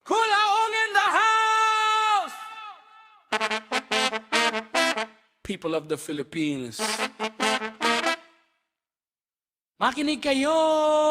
Kulaong in the house! People of the Philippines, makinig kayo!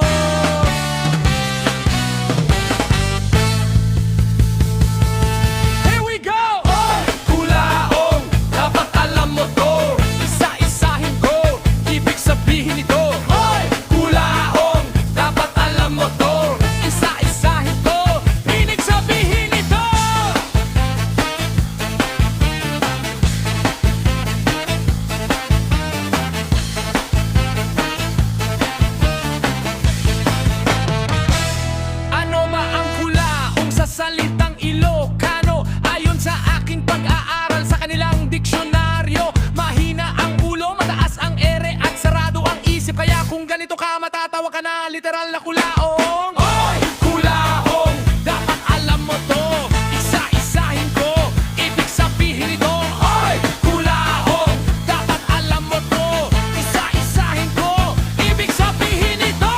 Here we go! Oy! Kulaong, dapat alam mo to. Isa-isahin ko, ibig sabihin nito. Oy! Kulaong, dapat alam mo to. Isa-isahin ko, ibig sabihin nito. Ano ba ang kulaong sa salitang Ilocano? Ayon sa aking pag-aaral sa kanilang diksyonaryo, mahina ang ulo, mataas ang ere at sarado ang isip. Kaya kung ganito ka, matatawa ka na, literal na kulaong. Oy! Kulaong, dapat alam mo to. Isa-isahin ko, ibig sabihin nito. Oy! Kulaong, dapat alam mo to. Isa-isahin ko, ibig sabihin nito.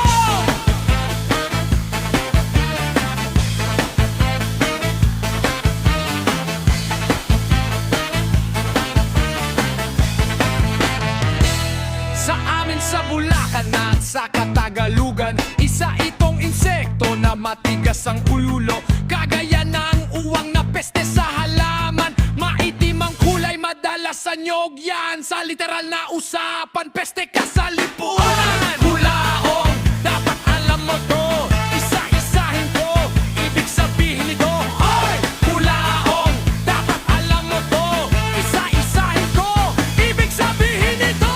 Sa amin sa Bulacan at sa Katagalugan, isa itong insekto na matigas ang ulo. Kagaya ng uwang na peste sa halaman. Maitim ang kulay, madalas sa nyog yan. Sa literal na usapan, peste ka sa lipunan. Kulaong, dapat alam mo to. Isa-isahin ko, ibig sabihin nito. Oy! Kulaong, dapat alam mo to. Isa-isahin ko, ibig sabihin nito.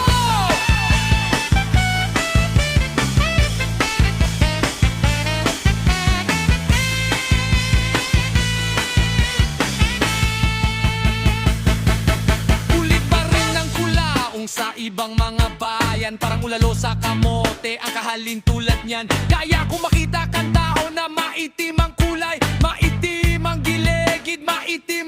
Ulit pa rin ng kulaong sa ibang mga bayan. Parang ulalo sa kamote, ang kahalin tulad niyan. Kaya kung makita kang tao na maitim ang kulay, maitim ang giligid, maitim